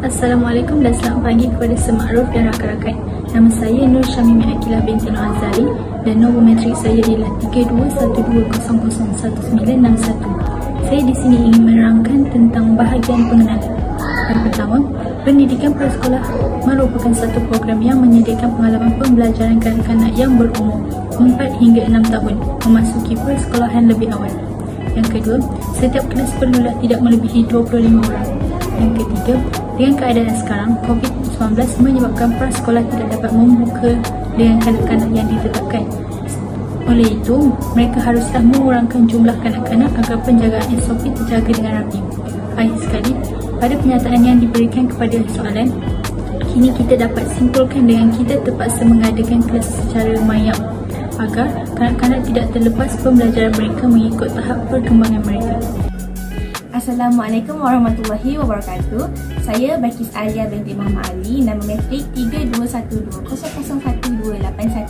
Assalamualaikum dan selamat pagi kepada semakhruf dan rakan-rakan. Nama saya Nur Syamimi Akilah binti Nur Azari dan nombor matrik saya ialah 3212001961. Saya di sini ingin menerangkan tentang bahagian pengenalan. Yang pertama, pendidikan prasekolah merupakan satu program yang menyediakan pengalaman pembelajaran kanak-kanak yang berumur 4 hingga 6 tahun memasuki persekolahan lebih awal. Yang kedua, setiap kelas perlulah tidak melebihi 25 orang. Yang ketiga, dengan keadaan sekarang, COVID-19 menyebabkan prasekolah tidak dapat membuka dengan kanak-kanak yang ditetapkan. Oleh itu, mereka haruslah mengurangkan jumlah kanak-kanak agar penjagaan SOP terjaga dengan rapi. Akhir sekali, pada penyataan yang diberikan kepada soalan, kini kita dapat simpulkan dengan kita terpaksa mengadakan kelas secara mayap agar kanak-kanak tidak terlepas pembelajaran mereka mengikut tahap perkembangan mereka. Assalamualaikum warahmatullahi wabarakatuh. Saya Bakis Alia binti Muhammad Ali, nama matrik 3212001281.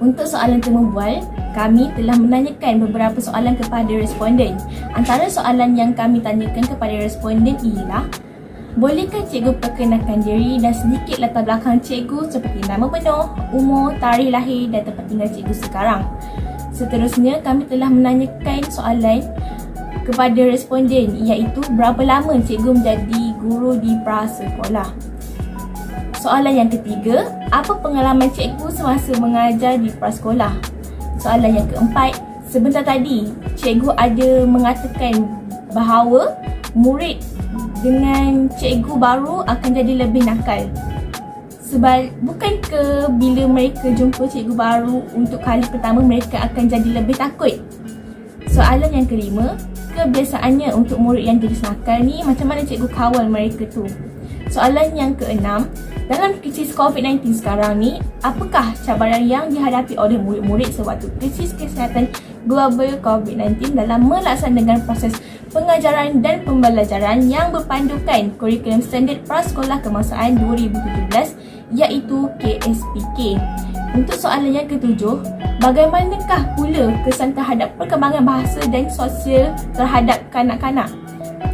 Untuk soalan temu bual, kami telah menanyakan beberapa soalan kepada responden. Antara soalan yang kami tanyakan kepada responden ialah, bolehkah cikgu perkenalkan diri dan sedikit latar belakang cikgu seperti nama penuh, umur, tarikh lahir dan tempat tinggal cikgu sekarang. Seterusnya, kami telah menanyakan soalan kepada responden iaitu berapa lama cikgu menjadi guru di prasekolah. Soalan yang ketiga, apa pengalaman cikgu semasa mengajar di prasekolah? Soalan yang keempat, sebentar tadi cikgu ada mengatakan bahawa murid dengan cikgu baru akan jadi lebih nakal. Bukankah bila mereka jumpa cikgu baru untuk kali pertama mereka akan jadi lebih takut? Soalan yang kelima, kebiasaannya untuk murid yang jenis nakal ni macam mana cikgu kawal mereka tu? Soalan yang keenam, dalam krisis COVID-19 sekarang ni, apakah cabaran yang dihadapi oleh murid-murid sewaktu krisis kesihatan global COVID-19 dalam melaksanakan proses pengajaran dan pembelajaran yang berpandukan kurikulum standard prasekolah kebangsaan 2017 iaitu KSPK. Untuk soalan yang ketujuh, bagaimanakah pula kesan terhadap perkembangan bahasa dan sosial terhadap kanak-kanak?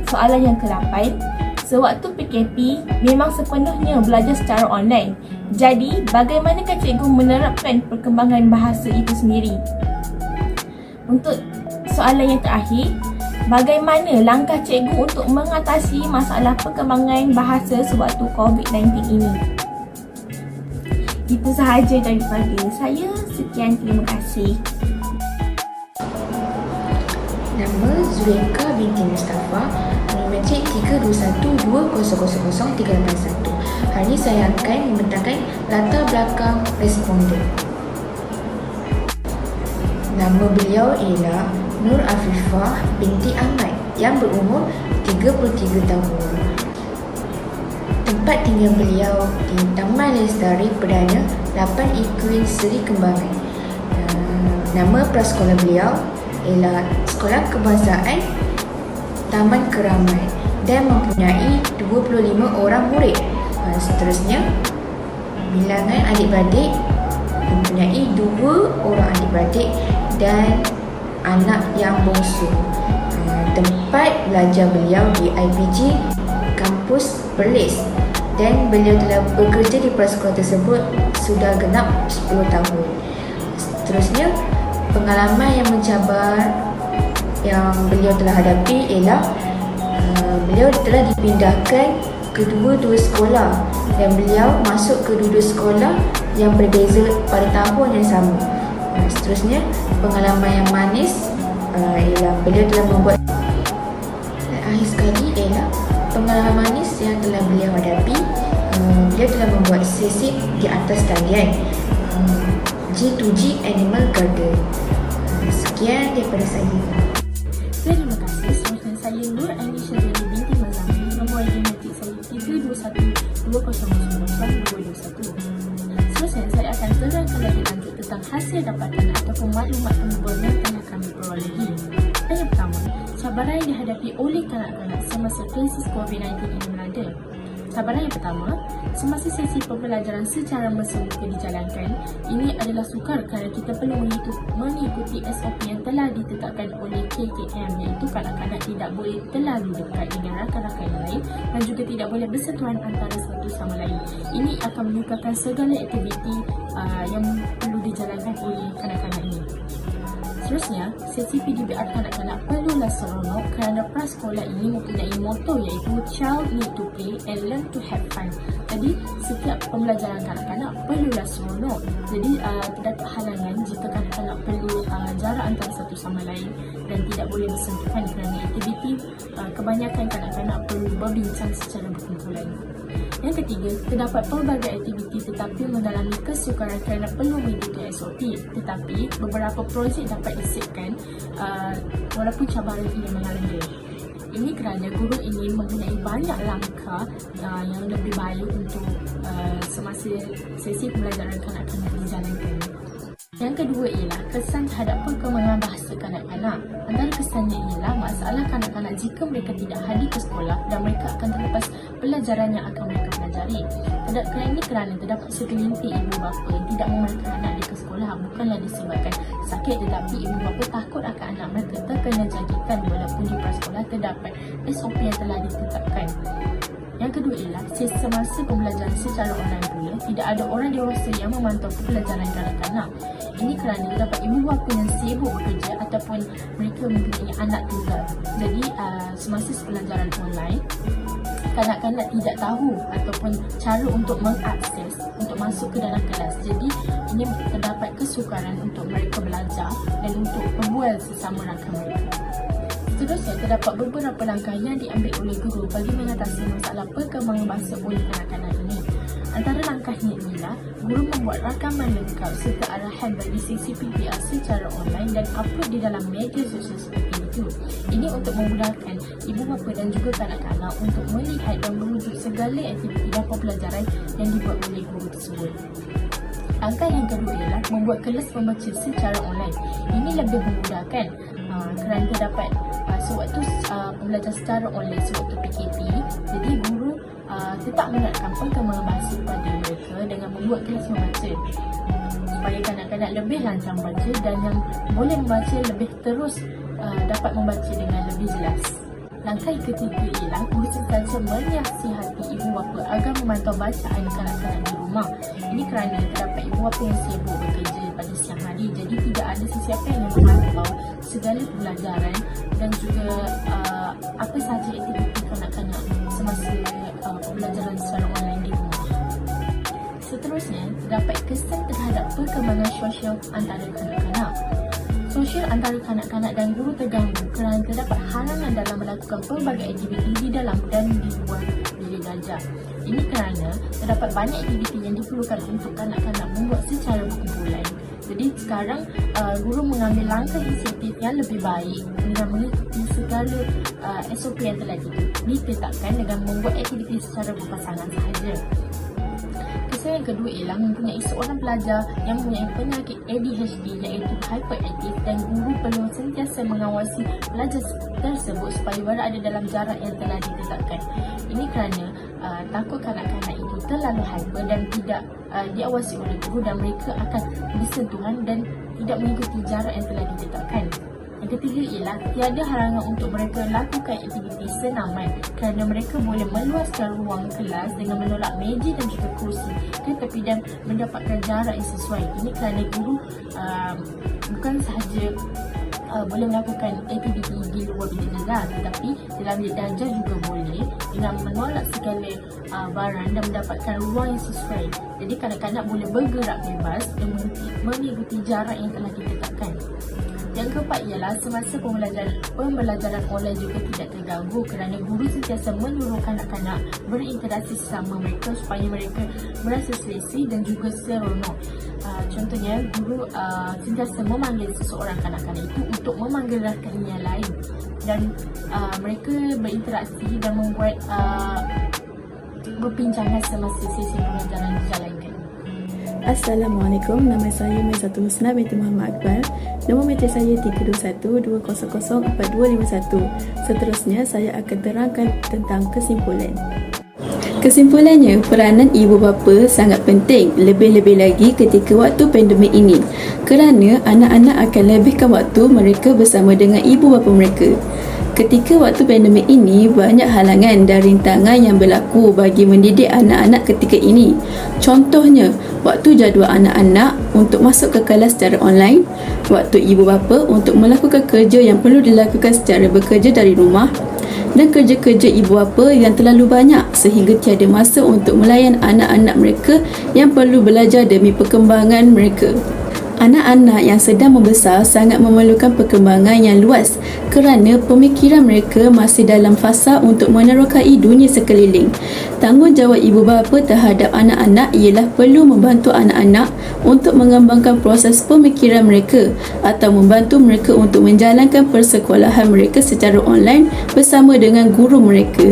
Soalan yang ke-8, sewaktu PKP memang sepenuhnya belajar secara online. Jadi, bagaimanakah cikgu menerapkan perkembangan bahasa itu sendiri? Untuk soalan yang terakhir, bagaimana langkah cikgu untuk mengatasi masalah perkembangan bahasa sewaktu COVID-19 ini? Itu sahaja daripada saya. Sekian, terima kasih. Nama Zuleka binti Mustafa, nombor matrik 3212000381. Hari ini saya akan membentangkan latar belakang responden. Nama beliau ialah Nur Afifah binti Ahmad yang berumur 33 tahun. Tempat tinggal beliau di Taman Lestari Perdana 8 Ikuin Seri Kembangan. Nama prasekolah beliau ialah Sekolah Kebangsaan Taman Keramat dan mempunyai 25 orang murid. Seterusnya, bilangan adik-beradik mempunyai 2 orang adik-beradik dan anak yang bongsu. Tempat belajar beliau di IPG Kampus Perlis dan beliau telah bekerja di prasekolah tersebut sudah genap 10 tahun. Seterusnya, pengalaman yang mencabar yang beliau telah hadapi ialah beliau telah dipindahkan ke dua sekolah dan beliau masuk ke dua sekolah yang berbeza pada tahun yang sama. Seterusnya, pengalaman yang manis ialah beliau telah membuat, dan akhir sekali ialah pengalaman manis yang telah beliau hadapi. Beliau telah membuat sesi di atas talian G2G Animal Garden. Sekian daripada saya. Terima kasih. Seterusnya saya Nur Ainisha binti Mazami, nombor ID matrik saya 3212000221. Seterusnya saya akan terangkan lebih lanjut tentang hasil dapatan ataupun maklumat pembual yang telah kami perolehi. Yang pertama, cabaran yang dihadapi oleh kanak-kanak semasa krisis COVID-19 ini melanda. Cabaran yang pertama, semasa sesi pembelajaran secara bersemuka dijalankan, ini adalah sukar kerana kita perlu mengikuti SOP yang telah telah ditetapkan oleh KKM, iaitu kanak-kanak tidak boleh terlalu dekat dengan rakan-rakan yang lain dan juga tidak boleh bersentuhan antara satu sama lain. Ini akan menyukarkan segala aktiviti yang perlu dijalankan oleh kanak-kanak ini. Seterusnya, sesi PDBR kanak-kanak perlulah seronok kerana prasekolah ini mempunyai motto iaitu Child need to play and learn to have fun. Jadi, setiap pembelajaran kanak-kanak perlulah seronok. Jadi, terdapat halangan jika kanak-kanak perlu jarak antara satu sama lain dan tidak boleh bersentuhan kerana aktiviti kebanyakan kanak-kanak perlu berbincang secara berkumpulan. Yang ketiga, terdapat pelbagai aktiviti tetapi mendalami kesukaran kerana perlu mengikuti SOP. Tetapi beberapa projek dapat disiapkan walaupun cabaran ini melanda. Ini kerana guru ingin mempunyai banyak langkah yang lebih baik untuk semasa sesi pembelajaran kanak-kanak dijalankan. Yang kedua ialah kesan terhadap perkembangan bahasa kanak-kanak. Antara kesannya ialah masalah kanak-kanak jika mereka tidak hadir ke sekolah dan mereka akan terlepas pelajaran yang akan mereka pelajari. Ini kerana terdapat segelintir ibu bapa yang tidak membiarkan anak dia ke sekolah bukanlah disebabkan sakit, tetapi ibu bapa takut akan anak mereka terkena jangkitan walaupun di prasekolah terdapat SOP yang telah ditetapkan. Yang kedua ialah semasa pembelajaran secara online pula tidak ada orang dewasa yang memantau pelajaran kanak-kanak. Ini kerana terdapat ibu bapa yang sibuk bekerja ataupun mereka mempunyai anak tunggal. Jadi semasa pembelajaran online, kanak-kanak tidak tahu ataupun cara untuk mengakses untuk masuk ke dalam kelas. Jadi ini terdapat kesukaran untuk mereka belajar dan untuk berbual sesama rakan mereka. Seterusnya, terdapat beberapa langkah yang diambil oleh guru bagi mengatasi masalah perkembangan bahasa oleh kanak-kanak ini. Antara langkahnya ialah guru membuat rakaman lengkap serta arahan bagi sesi PPR secara online dan upload di dalam media sosial seperti itu. Ini untuk memudahkan ibu bapa dan juga kanak-kanak untuk melihat dan merujuk segala aktiviti dan pembelajaran yang dibuat oleh guru tersebut. Langkah yang kedua ialah membuat kelas membaca secara online. Ini lebih memudahkan kerana terdapat sewaktu pembelajaran secara online sewaktu PKP. Jadi guru tetap menerapkan perkembangan bahasa kepada mereka dengan membuat kelas membaca supaya kanak-kanak lebih lancar membaca dan yang boleh membaca lebih terus dapat membaca dengan lebih jelas. Langkah ketiga ialah guru sentiasa menasihati ibu bapa agar memantau bacaan kanak-kanak di rumah. Ini kerana terdapat ibu bapa yang sibuk bekerja pada siang hari, jadi tidak ada sesiapa yang memantau segala pembelajaran dan juga apa sahaja aktiviti kanak-kanak semasa pembelajaran secara online di rumah. Seterusnya, terdapat kesan terhadap perkembangan sosial antara kanak-kanak. Sosial antara kanak-kanak dan guru terganggu kerana terdapat halangan dalam melakukan pelbagai aktiviti di dalam dan di luar bilik belajar. Ini kerana terdapat banyak aktiviti yang diperlukan untuk kanak-kanak membuat secara berkumpulan. Jadi sekarang guru mengambil langkah inisiatif yang lebih baik dengan mengikuti segala SOP yang telah ditetapkan dengan membuat aktiviti secara berpasangan sahaja. Kesan yang kedua ialah mempunyai seorang pelajar yang mempunyai penyakit ADHD iaitu hyperactive dan guru perlu sentiasa mengawasi pelajar tersebut supaya berada dalam jarak yang telah ditetapkan. Ini kerana takut kanak-kanak itu terlalu hyper dan tidak diawasi oleh guru dan mereka akan bersentuhan dan tidak mengikuti jarak yang telah ditetapkan. Yang ketiga ialah tiada halangan untuk mereka lakukan aktiviti senaman kerana mereka boleh meluaskan ruang kelas dengan menolak meja dan juga kursi ke tepi dan mendapatkan jarak yang sesuai. Ini kerana guru bukan sahaja boleh melakukan aktiviti di luar bilik belajar, tetapi dalam bilik belajar juga boleh dengan menolak segala barang dan mendapatkan ruang yang sesuai. Jadi kanak-kanak boleh bergerak bebas dan mengikuti jarak yang telah ditetapkan. Yang keempat ialah semasa pembelajaran online juga tidak terganggu kerana guru sentiasa menyuruh kanak-kanak berinteraksi sesama mereka supaya mereka merasa selesa dan juga seronok. Contohnya, guru sentiasa memanggil seseorang kanak-kanak itu untuk memanggil rakan yang lain dan mereka berinteraksi dan membuat perbincangan semasa sesi pembelajaran dijalankan. Assalamualaikum, nama saya Maizatul Husna binti Muhammad Akbar. Nombor meter saya 321-200-4251. Seterusnya saya akan terangkan tentang kesimpulan. Kesimpulannya, peranan ibu bapa sangat penting, lebih-lebih lagi ketika waktu pandemik ini, kerana anak-anak akan lebihkan waktu mereka bersama dengan ibu bapa mereka. Ketika waktu pandemik ini, banyak halangan dan rintangan yang berlaku bagi mendidik anak-anak ketika ini. Contohnya, waktu jadual anak-anak untuk masuk ke kelas secara online, waktu ibu bapa untuk melakukan kerja yang perlu dilakukan secara bekerja dari rumah, dan kerja-kerja ibu bapa yang terlalu banyak sehingga tiada masa untuk melayan anak-anak mereka yang perlu belajar demi perkembangan mereka. Anak-anak yang sedang membesar sangat memerlukan perkembangan yang luas kerana pemikiran mereka masih dalam fasa untuk menerokai dunia sekeliling. Tanggungjawab ibu bapa terhadap anak-anak ialah perlu membantu anak-anak untuk mengembangkan proses pemikiran mereka atau membantu mereka untuk menjalankan persekolahan mereka secara online bersama dengan guru mereka.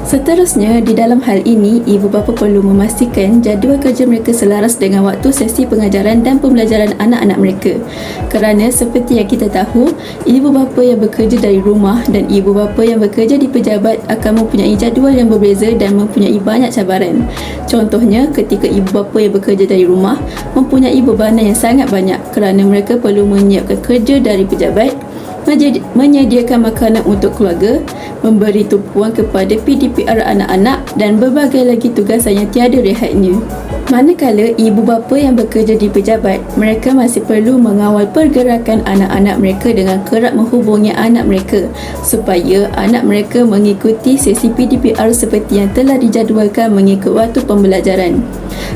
Seterusnya, di dalam hal ini, ibu bapa perlu memastikan jadual kerja mereka selaras dengan waktu sesi pengajaran dan pembelajaran anak-anak mereka. Kerana seperti yang kita tahu, ibu bapa yang bekerja dari rumah dan ibu bapa yang bekerja di pejabat akan mempunyai jadual yang berbeza dan mempunyai banyak cabaran. Contohnya, ketika ibu bapa yang bekerja dari rumah mempunyai bebanan yang sangat banyak kerana mereka perlu menyiapkan kerja dari pejabat, menyediakan makanan untuk keluarga, memberi tumpuan kepada PDPR anak-anak dan berbagai lagi tugasan yang tiada rehatnya. Manakala ibu bapa yang bekerja di pejabat, mereka masih perlu mengawal pergerakan anak-anak mereka dengan kerap menghubungi anak mereka supaya anak mereka mengikuti sesi PDPR seperti yang telah dijadualkan mengikut waktu pembelajaran.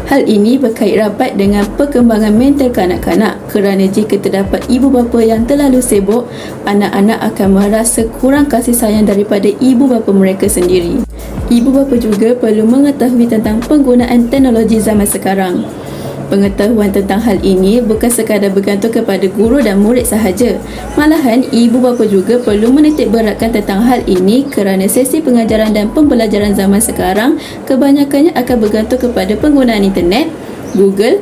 Hal ini berkait rapat dengan perkembangan mental kanak-kanak kerana jika terdapat ibu bapa yang terlalu sibuk, anak-anak akan merasa kurang kasih sayang daripada ibu bapa mereka sendiri. Ibu bapa juga perlu mengetahui tentang penggunaan teknologi zaman sekarang. Pengetahuan tentang hal ini bukan sekadar bergantung kepada guru dan murid sahaja. Malahan, ibu bapa juga perlu menitik beratkan tentang hal ini kerana sesi pengajaran dan pembelajaran zaman sekarang kebanyakannya akan bergantung kepada penggunaan internet, Google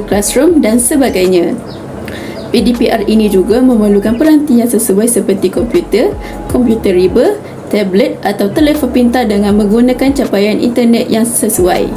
Classroom dan sebagainya. PDPR ini juga memerlukan peranti yang sesuai seperti komputer riba, tablet atau telefon pintar dengan menggunakan capaian internet yang sesuai.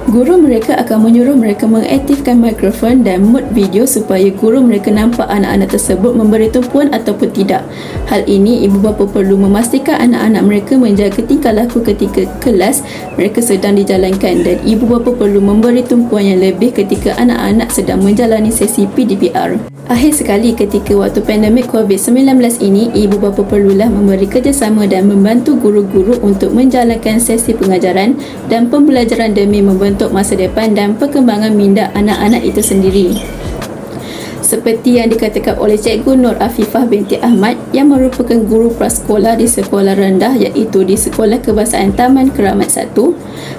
Guru mereka akan menyuruh mereka mengaktifkan mikrofon dan mute video supaya guru mereka nampak anak-anak tersebut memberi tumpuan ataupun tidak. Hal ini ibu bapa perlu memastikan anak-anak mereka menjaga tingkah laku ketika kelas mereka sedang dijalankan dan ibu bapa perlu memberi tumpuan yang lebih ketika anak-anak sedang menjalani sesi PDPR. Akhir sekali, ketika waktu pandemik COVID-19 ini, ibu bapa perlulah memberi kerjasama dan membantu guru-guru untuk menjalankan sesi pengajaran dan pembelajaran demi membentuk masa depan dan perkembangan minda anak-anak itu sendiri. Seperti yang dikatakan oleh Cikgu Nur Afifah binti Ahmad yang merupakan guru prasekolah di sekolah rendah iaitu di Sekolah Kebahasaan Taman Keramat 1,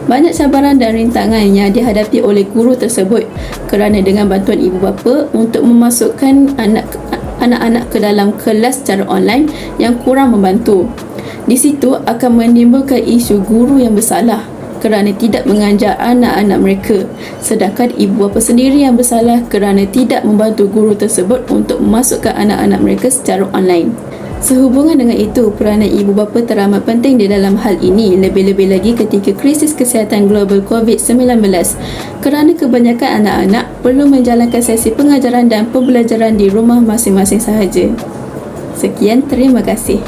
banyak cabaran dan rintangan yang dihadapi oleh guru tersebut kerana dengan bantuan ibu bapa untuk memasukkan anak-anak ke dalam kelas secara online yang kurang membantu. Di situ akan menimbulkan isu guru yang bersalah kerana tidak mengajar anak-anak mereka, sedangkan ibu bapa sendiri yang bersalah kerana tidak membantu guru tersebut untuk memasukkan anak-anak mereka secara online. Sehubungan dengan itu, peranan ibu bapa teramat penting di dalam hal ini, lebih-lebih lagi ketika krisis kesihatan global COVID-19 kerana kebanyakan anak-anak perlu menjalankan sesi pengajaran dan pembelajaran di rumah masing-masing sahaja. Sekian, terima kasih.